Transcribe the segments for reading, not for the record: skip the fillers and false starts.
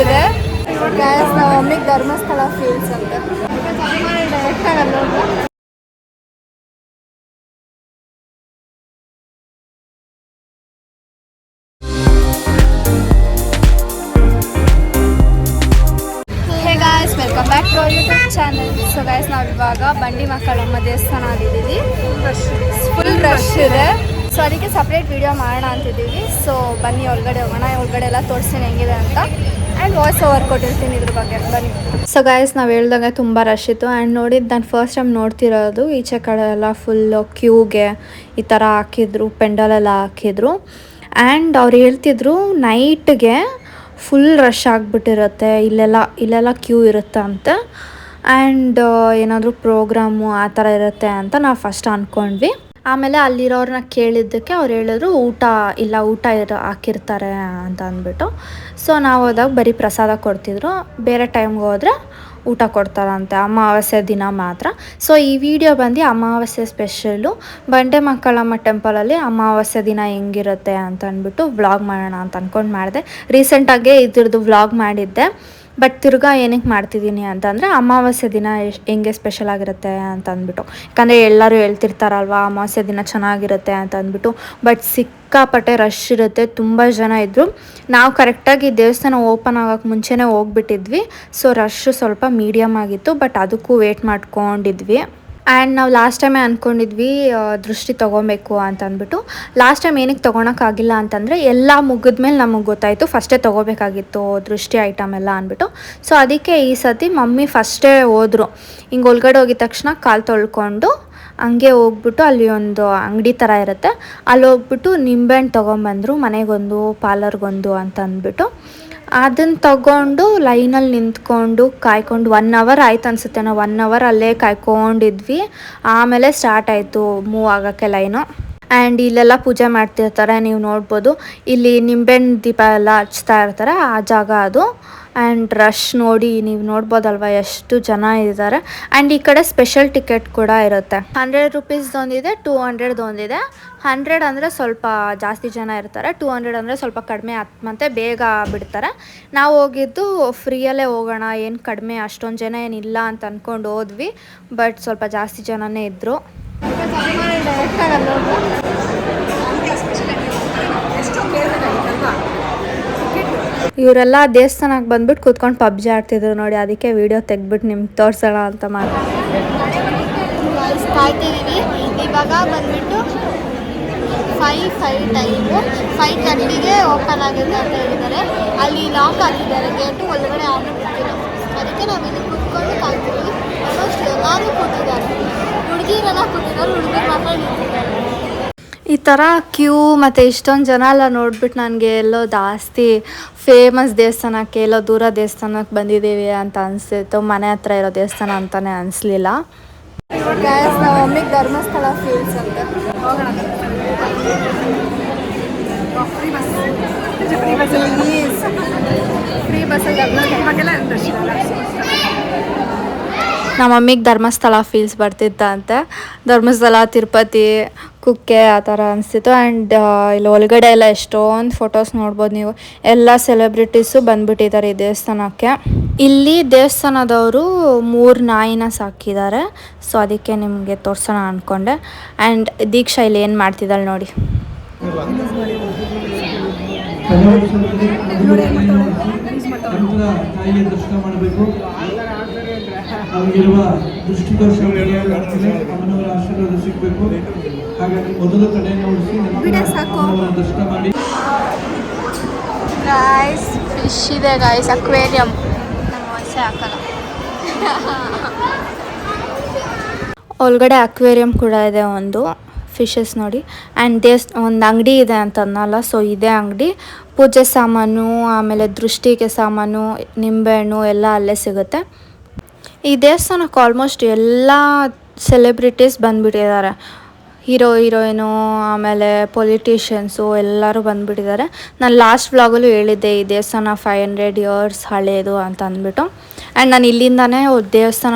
ಇದೆ ಗೈಸ್. ನಾವು ಒಮ್ಮಿಗೆ ಧರ್ಮಸ್ಥಳ ಫೀಲ್ಸ್ ಅಂತ ಡೈರೆಕ್ಟ್ ಆಗಲ್ಲ. Welcome back to our YouTube channel. So guys, ನಾವು ಇವಾಗ ಬಂಡಿ ಮಕ್ಕಳಮ್ಮ ದೇವಸ್ಥಾನ ಆಗಿದ್ದೀವಿ. ಫುಲ್ ರಶ್ ಇದೆ. ಸೊ ಅದಕ್ಕೆ ಸಪ್ರೇಟ್ ವಿಡಿಯೋ ಮಾಡೋಣ ಅಂತಿದ್ದೀವಿ. ಸೊ ಬನ್ನಿ ಒಳಗಡೆ ಹೋಗೋಣ. ಒಳಗಡೆ ಎಲ್ಲ ತೋರಿಸ್ತೀನಿ ಹೆಂಗಿದೆ ಅಂತ. ಆ್ಯಂಡ್ ವಾಯ್ಸ್ ಓವರ್ ಕೊಟ್ಟಿರ್ತೀನಿ ಇದ್ರ ಬಗ್ಗೆ. ಬನ್ನಿ. ಸೊ ಗೈಸ್, ನಾವು ಹೇಳ್ದಾಗ ತುಂಬ ರಶ್ ಇತ್ತು. ಆ್ಯಂಡ್ ನೋಡಿದ್ದು ನಾನು ಫಸ್ಟ್ ಟೈಮ್ ನೋಡ್ತಿರೋದು. ಈಚೆ ಕಡೆ ಎಲ್ಲ ಫುಲ್ಲು ಕ್ಯೂಗೆ ಈ ಥರ ಹಾಕಿದ್ರು, ಪೆಂಡಲೆಲ್ಲ ಹಾಕಿದ್ರು. ಆ್ಯಂಡ್ ಅವ್ರು ಹೇಳ್ತಿದ್ರು ನೈಟ್ಗೆ ಫುಲ್ ರಶ್ ಆಗಿಬಿಟ್ಟಿರುತ್ತೆ, ಇಲ್ಲೆಲ್ಲ ಕ್ಯೂ ಇರುತ್ತೆ ಅಂತ. ಆ್ಯಂಡ್ ಏನಾದರೂ ಪ್ರೋಗ್ರಾಮು ಆ ಥರ ಇರುತ್ತೆ ಅಂತ ನಾವು ಫಸ್ಟ್ ಅಂದ್ಕೊಂಡ್ವಿ. ಆಮೇಲೆ ಅಲ್ಲಿರೋರನ್ನ ಕೇಳಿದ್ದಕ್ಕೆ ಅವ್ರು ಹೇಳಿದ್ರು ಊಟ ಹಾಕಿರ್ತಾರೆ ಅಂತ ಅಂದ್ಬಿಟ್ಟು. ಸೊ ನಾವು ಹೋದಾಗ ಬರೀ ಪ್ರಸಾದ ಕೊಡ್ತಿದ್ರು. ಬೇರೆ ಟೈಮ್ಗೆ ಹೋದರೆ ಊಟ ಕೊಡ್ತಾರಂತೆ, ಅಮಾವಾಸ್ಯೆ ದಿನ ಮಾತ್ರ. ಸೊ ಈ ವಿಡಿಯೋ ಬಂದು ಅಮಾವಾಸ್ಯೆ ಸ್ಪೆಷಲು ಬಂಡೆ ಮಕ್ಕಳಮ್ಮ ಟೆಂಪಲಲ್ಲಿ ಅಮಾವಾಸ್ಯೆ ದಿನ ಹೆಂಗಿರುತ್ತೆ ಅಂತ ಅಂದ್ಬಿಟ್ಟು ವ್ಲಾಗ್ ಮಾಡೋಣ ಅಂತ ಅಂದ್ಕೊಂಡು ಮಾಡಿದೆ. ರೀಸೆಂಟಾಗೆ ಇದ್ರದ್ದು ವ್ಲಾಗ್ ಮಾಡಿದ್ದೆ. ಬಟ್ ತಿರ್ಗಾ ಏನಕ್ಕೆ ಮಾಡ್ತಿದ್ದೀನಿ ಅಂತಂದರೆ ಅಮಾವಾಸ್ಯೆ ದಿನ ಹೆಂಗೆ ಸ್ಪೆಷಲ್ ಆಗಿರುತ್ತೆ ಅಂತ ಅಂದ್ಬಿಟ್ಟು. ಯಾಕಂದರೆ ಎಲ್ಲರೂ ಹೇಳ್ತಿರ್ತಾರಲ್ವ ಅಮಾವಾಸ್ಯೆ ದಿನ ಚೆನ್ನಾಗಿರುತ್ತೆ ಅಂತ ಅಂದ್ಬಿಟ್ಟು. ಬಟ್ ಸಿಕ್ಕಾಪಟ್ಟೆ ರಶ್ ಇರುತ್ತೆ, ತುಂಬ ಜನ ಇದ್ದರು. ನಾವು ಕರೆಕ್ಟಾಗಿ ದೇವಸ್ಥಾನ ಓಪನ್ ಆಗೋಕ್ಕೆ ಮುಂಚೆನೇ ಹೋಗ್ಬಿಟ್ಟಿದ್ವಿ. ಸೊ ರಶ್ಶು ಸ್ವಲ್ಪ ಮೀಡಿಯಮ್ ಆಗಿತ್ತು, ಬಟ್ ಅದಕ್ಕೂ ವೇಟ್ ಮಾಡ್ಕೊಂಡಿದ್ವಿ. ಆ್ಯಂಡ್ ನಾವು ಲಾಸ್ಟ್ ಟೈಮೇ ಅಂದ್ಕೊಂಡಿದ್ವಿ ದೃಷ್ಟಿ ತೊಗೊಬೇಕು ಅಂತ ಅಂದ್ಬಿಟ್ಟು. ಲಾಸ್ಟ್ ಟೈಮ್ ಏನಕ್ಕೆ ತೊಗೊಳಕ್ಕಾಗಿಲ್ಲ ಅಂತಂದರೆ ಎಲ್ಲ ಮುಗಿದ್ಮೇಲೆ ನಮಗೆ ಗೊತ್ತಾಯಿತು ಫಸ್ಟೇ ತೊಗೋಬೇಕಾಗಿತ್ತು ದೃಷ್ಟಿ ಐಟಮ್ ಎಲ್ಲ ಅಂದ್ಬಿಟ್ಟು. ಸೊ ಅದಕ್ಕೆ ಈ ಸತಿ ಮಮ್ಮಿ ಫಸ್ಟೇ ಹೋದರು. ಹಿಂಗೆ ಒಳಗಡೆ ಹೋಗಿದ ತಕ್ಷಣ ಕಾಲು ತೊಳ್ಕೊಂಡು ಹಂಗೆ ಹೋಗ್ಬಿಟ್ಟು ಅಲ್ಲಿ ಒಂದು ಅಂಗಡಿ ಥರ ಇರುತ್ತೆ, ಅಲ್ಲಿ ಹೋಗ್ಬಿಟ್ಟು ನಿಂಬೆಹಣ್ಣು ತೊಗೊಂಬಂದರು. ಮನೆಗೊಂದು ಪಾರ್ಲರ್ಗೊಂದು ಅಂತ ಅಂದ್ಬಿಟ್ಟು ಅದನ್ನು ತಗೊಂಡು ಲೈನಲ್ಲಿ ನಿಂತ್ಕೊಂಡು ಕಾಯ್ಕೊಂಡು 1 ಅವರ್ ಆಯ್ತು ಅನಿಸುತ್ತೆ. ನಾವು 1 ಅವರ್ ಅಲ್ಲೇ ಕಾಯ್ಕೊಂಡಿದ್ವಿ. ಆಮೇಲೆ ಸ್ಟಾರ್ಟ್ ಆಯಿತು ಮೂವ್ ಆಗೋಕ್ಕೆ ಲೈನು. ಆ್ಯಂಡ್ ಇಲ್ಲೆಲ್ಲ ಪೂಜೆ ಮಾಡ್ತಿರ್ತಾರೆ, ನೀವು ನೋಡ್ಬೋದು. ಇಲ್ಲಿ ನಿಂಬೆಹಣ್ಣು ದೀಪ ಎಲ್ಲ ಹಚ್ತಾ ಇರ್ತಾರೆ, ಆ ಜಾಗ ಅದು. ಆ್ಯಂಡ್ ರಶ್ ನೋಡಿ ನೀವು ನೋಡ್ಬೋದಲ್ವ ಎಷ್ಟು ಜನ ಇದ್ದಾರೆ. ಆ್ಯಂಡ್ ಈ ಕಡೆ ಸ್ಪೆಷಲ್ ಟಿಕೆಟ್ ಕೂಡ ಇರುತ್ತೆ. 100 ರುಪೀಸ್ದೊಂದಿದೆ, 200ದೊಂದಿದೆ. 100 ಅಂದರೆ ಸ್ವಲ್ಪ ಜಾಸ್ತಿ ಜನ ಇರ್ತಾರೆ, 200 ಅಂದರೆ ಸ್ವಲ್ಪ ಕಡಿಮೆ ಮತ್ತೆ ಬೇಗ ಬಿಡ್ತಾರೆ. ನಾವು ಹೋಗಿದ್ದು ಫ್ರೀಯಲ್ಲೇ ಹೋಗೋಣ, ಏನು ಕಡಿಮೆ ಅಷ್ಟೊಂದು ಜನ ಏನಿಲ್ಲ ಅಂತ ಅಂದ್ಕೊಂಡು ಹೋದ್ವಿ. ಬಟ್ ಸ್ವಲ್ಪ ಜಾಸ್ತಿ ಜನನೇ ಇದ್ದರು. ಇವರೆಲ್ಲ ದೇವಸ್ಥಾನಕ್ಕೆ ಬಂದ್ಬಿಟ್ಟು ಕೂತ್ಕೊಂಡು ಪಬ್ಜಿ ಆಡ್ತಿದ್ರು ನೋಡಿ. ಅದಕ್ಕೆ ವಿಡಿಯೋ ತೆಗ್ಬಿಟ್ಟು ನಿಮ್ಗೆ ತೋರಿಸೋಣ ಅಂತ ಕಾಯ್ತಿದ್ದೀವಿ. ಇವಾಗ ಬಂದ್ಬಿಟ್ಟು 5 ಟೈಮು 5:30ಗೆ ಓಪನ್ ಆಗುತ್ತೆ ಅಂತ ಹೇಳಿದ್ದಾರೆ. ಅಲ್ಲಿ ಲಾಕ್ ಹಾಕಿದ್ದಾರೆ ಗೇಟು, ಒಳಗಡೆ ಯಾರು ಬಿಡ್ತಿಲ್ಲ. ಅದಕ್ಕೆ ನಾವು ಇಲ್ಲಿ ಕೂತ್ಕೊಂಡು ಕಾಯ್ತೀವಿ. ಆಲ್ಮೋಸ್ಟ್ ಎಲ್ಲರೂ ಕೂತಿದ್ದಾರೆ, ಹುಡುಗಿರೆಲ್ಲ ಕೂತಿದ್ದಾರೆ, ಹುಡುಗರು ಮಾತ್ರ ನಿಂತಿದ್ದಾರೆ. ಈ ಥರ ಕ್ಯೂ ಮತ್ತು ಇಷ್ಟೊಂದು ಜನ ಎಲ್ಲ ನೋಡ್ಬಿಟ್ಟು ನನಗೆ ಎಲ್ಲೋ ಜಾಸ್ತಿ ಫೇಮಸ್ ದೇವಸ್ಥಾನಕ್ಕೆ ಎಲ್ಲೋ ದೂರ ದೇವಸ್ಥಾನಕ್ಕೆ ಬಂದಿದ್ದೀವಿ ಅಂತ ಅನಿಸ್ತಿತ್ತು. ಮನೆ ಹತ್ರ ಇರೋ ದೇವಸ್ಥಾನ ಅಂತಲೇ ಅನಿಸ್ಲಿಲ್ಲ. ನಾವು ಒಮ್ಮಿಗೆ ಧರ್ಮಸ್ಥಳ ಫೀಲ್ಸ್ ಅಂತ ಹೋಗೋಣ. ಫ್ರೀ ಬಸ್ಸಲ್ಲಿ ನಮ್ಮ ಮಮ್ಮಿಗೆ ಧರ್ಮಸ್ಥಳ ಫೀಲ್ಸ್ ಬರ್ತಿತ್ತಂತೆ. ಧರ್ಮಸ್ಥಳ, ತಿರುಪತಿ, ಕುಕ್ಕೆ ಆ ಥರ ಅನಿಸ್ತಿತ್ತು. ಆ್ಯಂಡ್ ಇಲ್ಲಿ ಒಳಗಡೆ ಎಲ್ಲ ಎಷ್ಟೊಂದು ಫೋಟೋಸ್ ನೋಡ್ಬೋದು ನೀವು. ಎಲ್ಲ ಸೆಲೆಬ್ರಿಟೀಸು ಬಂದುಬಿಟ್ಟಿದ್ದಾರೆ ಈ ದೇವಸ್ಥಾನಕ್ಕೆ. ಇಲ್ಲಿ ದೇವಸ್ಥಾನದವರು 3 ನಾಯಿನ ಸಾಕಿದ್ದಾರೆ. ಸೊ ಅದಕ್ಕೆ ನಿಮಗೆ ತೋರಿಸೋಣ ಅಂದ್ಕೊಂಡೆ. ಆ್ಯಂಡ್ ದೀಕ್ಷಾ ಇಲ್ಲಿ ಏನು ಮಾಡ್ತಿದ್ದಾಳೆ ನೋಡಿ. ಅವರಿಗಿರುವ ದೃಷ್ಟಿದೋಷ ಅಮ್ಮನವರ ಆಶೀರ್ವಾದ ಸಿಗಬೇಕು. ಹಾಗಾಗಿ ಮೊದಲು ಕಡೆಯನ್ನು ಉಳಿಸಿ ದರ್ಶನ ಮಾಡಿ. ಗಾಯ್ಸ್ ಫಿಶ್ ಇದೆ ಗಾಯ್ಸ್, ಅಕ್ವೇರಿಯಂ. ನಮ್ಮ ವಯಸ್ಸೇ ಹಾಕಲ್ಲ. ಒಳಗಡೆ ಅಕ್ವೇರಿಯಂ ಕೂಡ ಇದೆ ಒಂದು, ಫಿಶಸ್ ನೋಡಿ. ಆ್ಯಂಡ್ ಒಂದು ಅಂಗಡಿ ಇದೆ ಅಂತಂದಲ್ಲ, ಸೊ ಇದೇ ಅಂಗಡಿ. ಪೂಜೆ ಸಾಮಾನು, ಆಮೇಲೆ ದೃಷ್ಟಿಗೆ ಸಾಮಾನು, ನಿಂಬೆಹಣ್ಣು ಎಲ್ಲ ಅಲ್ಲೇ ಸಿಗುತ್ತೆ. ಈ ದೇವಸ್ಥಾನಕ್ಕೆ ಆಲ್ಮೋಸ್ಟ್ ಎಲ್ಲ ಸೆಲೆಬ್ರಿಟೀಸ್ ಬಂದುಬಿಟ್ಟಿದ್ದಾರೆ. ಹೀರೋಯಿನು, ಆಮೇಲೆ ಪೊಲಿಟಿಷಿಯನ್ಸು ಎಲ್ಲರೂ ಬಂದುಬಿಟ್ಟಿದ್ದಾರೆ. ನಾನು ಲಾಸ್ಟ್ ವ್ಲಾಗಲ್ಲೂ ಹೇಳಿದ್ದೆ ಈ ದೇವಸ್ಥಾನ 500 ಇಯರ್ಸ್ ಹಳೇದು ಅಂತ ಅಂದ್ಬಿಟ್ಟು. ಆ್ಯಂಡ್ ನಾನು ಇಲ್ಲಿಂದಾನೇ ದೇವಸ್ಥಾನ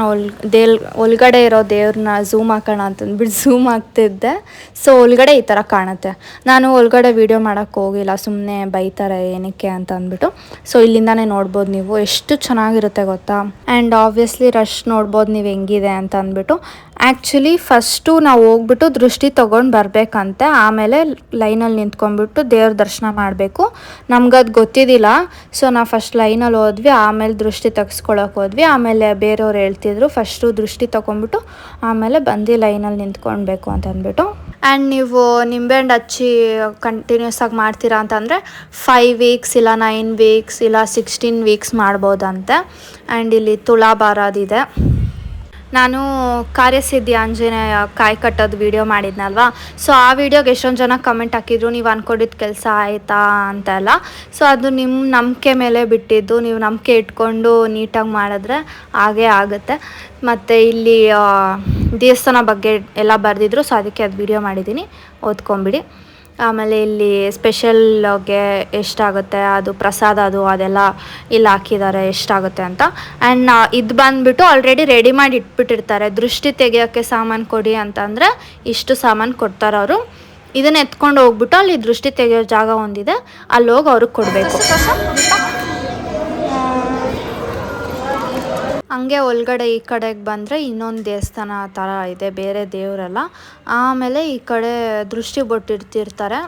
ಒಳಗಡೆ ಇರೋ ದೇವ್ರನ್ನ ಝೂಮ್ ಹಾಕೋಣ ಅಂತಂದ್ಬಿಟ್ಟು ಝೂಮ್ ಆಗ್ತಿದ್ದೆ. ಸೊ ಒಳಗಡೆ ಈ ಥರ ಕಾಣುತ್ತೆ. ನಾನು ಒಳಗಡೆ ವೀಡಿಯೋ ಮಾಡೋಕ್ಕೆ ಹೋಗಿಲ್ಲ, ಸುಮ್ಮನೆ ಬೈತಾರೆ ಏನಕ್ಕೆ ಅಂತ ಅಂದ್ಬಿಟ್ಟು. ಸೊ ಇಲ್ಲಿಂದಾನೇ ನೋಡ್ಬೋದು ನೀವು, ಎಷ್ಟು ಚೆನ್ನಾಗಿರುತ್ತೆ ಗೊತ್ತಾ. ಆ್ಯಂಡ್ ಆಬ್ವಿಯಸ್ಲಿ ರಶ್ ನೋಡ್ಬೋದು ನೀವು ಹೆಂಗಿದೆ ಅಂತ ಅಂದ್ಬಿಟ್ಟು. ಆ್ಯಕ್ಚುಲಿ ಫಸ್ಟು ನಾವು ಹೋಗ್ಬಿಟ್ಟು ದೃಷ್ಟಿ ತೊಗೊಂಡು ಬರಬೇಕಂತೆ, ಆಮೇಲೆ ಲೈನಲ್ಲಿ ನಿಂತ್ಕೊಂಡ್ಬಿಟ್ಟು ದೇವ್ರ ದರ್ಶನ ಮಾಡಬೇಕು. ನಮ್ಗದು ಗೊತ್ತಿದ್ದಿಲ್ಲ. ಸೊ ನಾವು ಫಸ್ಟ್ ಲೈನಲ್ಲಿ ಹೋದ್ವಿ, ಆಮೇಲೆ ದೃಷ್ಟಿ ತೆಗೆಸ್ಕೊಳಕ್ಕೆ ಹೋದ್ವಿ. ಆಮೇಲೆ ಬೇರೆಯವ್ರು ಹೇಳ್ತಿದ್ರು ಫಸ್ಟು ದೃಷ್ಟಿ ತೊಗೊಂಡ್ಬಿಟ್ಟು ಆಮೇಲೆ ಬಂದು ಲೈನಲ್ಲಿ ನಿಂತ್ಕೊಳ್ಬೇಕು ಅಂತ ಅಂದ್ಬಿಟ್ಟು. ಆ್ಯಂಡ್ ನೀವು ನಿಂಬೆಹಣ್ಣು ಹಚ್ಚಿ ಕಂಟಿನ್ಯೂಸ್ ಆಗಿ ಮಾಡ್ತೀರಾ ಅಂತಂದರೆ 5 ವೀಕ್ಸ್ ಇಲ್ಲ 9 ವೀಕ್ಸ್ ಇಲ್ಲ 16 ವೀಕ್ಸ್ ಮಾಡ್ಬೋದಂತೆ. ಆ್ಯಂಡ್ ಇಲ್ಲಿ ತುಳಾಭಾರದಿದೆ. ನಾನು ಕಾರ್ಯಸಿದ್ಧಿ ಆಂಜನೇಯ ಕಾಯಿ ಕಟ್ಟೋದು ವೀಡಿಯೋ ಮಾಡಿದ್ನಲ್ವಾ, ಸೊ ಆ ವಿಡಿಯೋಗೆ ಎಷ್ಟೊಂದು ಜನ ಕಮೆಂಟ್ ಹಾಕಿದ್ರು, ನೀವು ಅಂದ್ಕೊಂಡಿದ್ದು ಕೆಲಸ ಆಯಿತಾ ಅಂತೆಲ್ಲ. ಸೊ ಅದು ನಿಮ್ಮ ನಂಬಿಕೆ ಮೇಲೆ ಬಿಟ್ಟಿದ್ದು, ನೀವು ನಂಬಿಕೆ ಇಟ್ಕೊಂಡು ನೀಟಾಗಿ ಮಾಡಿದ್ರೆ ಹಾಗೇ ಆಗುತ್ತೆ. ಮತ್ತು ಇಲ್ಲಿ ದೇವಸ್ಥಾನ ಬಗ್ಗೆ ಎಲ್ಲ ಬರೆದಿದ್ರು, ಸೊ ಅದಕ್ಕೆ ಅದು ವೀಡಿಯೋ ಮಾಡಿದ್ದೀನಿ, ಓದ್ಕೊಂಬಿಡಿ. ಆಮೇಲೆ ಇಲ್ಲಿ ಸ್ಪೆಷಲ್ಗೆ ಎಷ್ಟಾಗುತ್ತೆ ಅದು ಪ್ರಸಾದ ಅದೆಲ್ಲ ಇಲ್ಲಿ ಹಾಕಿದ್ದಾರೆ ಎಷ್ಟಾಗುತ್ತೆ ಅಂತ. ಆ್ಯಂಡ್ ಇದು ಬಂದುಬಿಟ್ಟು ಆಲ್ರೆಡಿ ರೆಡಿ ಮಾಡಿ ಇಟ್ಬಿಟ್ಟಿರ್ತಾರೆ. ದೃಷ್ಟಿ ತೆಗಿಯೋಕ್ಕೆ ಸಾಮಾನು ಕೊಡಿ ಅಂತಂದರೆ ಇಷ್ಟು ಸಾಮಾನು ಕೊಡ್ತಾರೆ ಅವರು. ಇದನ್ನು ಎತ್ಕೊಂಡು ಹೋಗ್ಬಿಟ್ಟು ಅಲ್ಲಿ ದೃಷ್ಟಿ ತೆಗಿಯೋ ಜಾಗ ಒಂದಿದೆ, ಅಲ್ಲಿ ಹೋಗಿ ಅವ್ರಿಗೆ ಕೊಡಬೇಕು. ಹಂಗೆ ಒಳಗಡೆ ಈ ಕಡೆಗೆ ಬಂದರೆ ಇನ್ನೊಂದು ದೇವಸ್ಥಾನ ಥರ ಇದೆ, ಬೇರೆ ದೇವರೆಲ್ಲ. ಆಮೇಲೆ ಈ ಕಡೆ ದೃಷ್ಟಿ ಬೊಟ್ಟಿರ್ತಿರ್ತಾರೆ.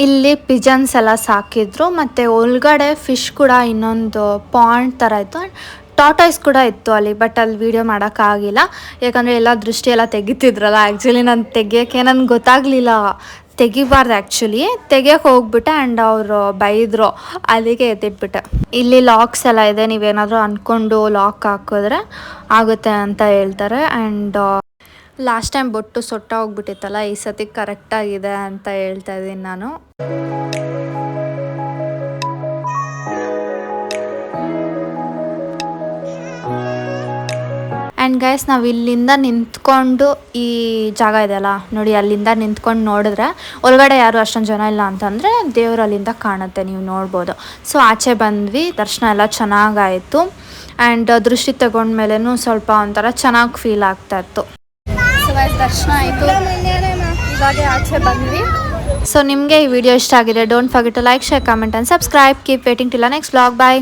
ಇಲ್ಲಿ ಪಿಜನ್ಸ್ ಎಲ್ಲ ಸಾಕಿದ್ರು. ಮತ್ತು ಒಳಗಡೆ ಫಿಶ್ ಕೂಡ ಇನ್ನೊಂದು ಪಾಂಡ್ ಥರ ಇತ್ತು, ಟಾಟಾಯ್ಸ್ ಕೂಡ ಇತ್ತು ಅಲ್ಲಿ. ಬಟ್ ಅಲ್ಲಿ ವೀಡಿಯೋ ಮಾಡೋಕ್ಕಾಗಿಲ್ಲ, ಯಾಕಂದರೆ ಎಲ್ಲ ದೃಷ್ಟಿ ಎಲ್ಲ ತೆಗಿತಿದ್ರಲ್ಲ. ಆ್ಯಕ್ಚುಲಿ ನಾನು ತೆಗಿಯೋಕ್ಕೆ ನನಗೆ ಗೊತ್ತಾಗಲಿಲ್ಲ, ತೆಗಿಬಾರ್ದು ಆ್ಯಕ್ಚುಲಿ. ತೆಗಿಯೋಕೆ ಹೋಗ್ಬಿಟ್ಟೆ ಆ್ಯಂಡ್ ಅವರು ಬೈದರು, ಅಲ್ಲಿಗೆ ಎತ್ತಿಟ್ಬಿಟ್ಟೆ. ಇಲ್ಲಿ ಲಾಕ್ಸ್ ಎಲ್ಲ ಇದೆ, ನೀವೇನಾದರೂ ಅಂದ್ಕೊಂಡು ಲಾಕ್ ಹಾಕಿದ್ರೆ ಆಗುತ್ತೆ ಅಂತ ಹೇಳ್ತಾರೆ. ಆ್ಯಂಡ್ ಲಾಸ್ಟ್ ಟೈಮ್ ಬೊಟ್ಟು ಸೊಟ್ಟ ಹೋಗ್ಬಿಟ್ಟಿತ್ತಲ್ಲ, ಈ ಸತಿ ಕರೆಕ್ಟಾಗಿದೆ ಅಂತ ಹೇಳ್ತಾ ಇದ್ದೀನಿ ನಾನು. ಆ್ಯಂಡ್ ಗೈಸ್, ನಾವು ಇಲ್ಲಿಂದ ನಿಂತ್ಕೊಂಡು ಈ ಜಾಗ ಇದೆಯಲ್ಲ ನೋಡಿ, ಅಲ್ಲಿಂದ ನಿಂತ್ಕೊಂಡು ನೋಡಿದ್ರೆ ಒಳಗಡೆ ಯಾರು ಅಷ್ಟೊಂದು ಜನ ಇಲ್ಲ ಅಂತಂದರೆ ದೇವರು ಅಲ್ಲಿಂದ ಕಾಣುತ್ತೆ, ನೀವು ನೋಡ್ಬೋದು. ಸೊ ಆಚೆ ಬಂದ್ವಿ, ದರ್ಶನ ಎಲ್ಲ ಚೆನ್ನಾಗಾಯಿತು. ಆ್ಯಂಡ್ ದೃಷ್ಟಿ ತಗೊಂಡ್ಮೇಲೆನೂ ಸ್ವಲ್ಪ ಒಂಥರ ಚೆನ್ನಾಗಿ ಫೀಲ್ ಆಗ್ತಾಯಿತ್ತು. ದರ್ಶನ ಆಯಿತು, ಇವಾಗ ಆಚೆ ಬಂದ್ವಿ. ಸೊ ನಿಮಗೆ ಈ ವಿಡಿಯೋ ಇಷ್ಟ ಆಗಿದೆ, don't forget to like, share, comment and subscribe. Keep waiting till next vlog. Bye.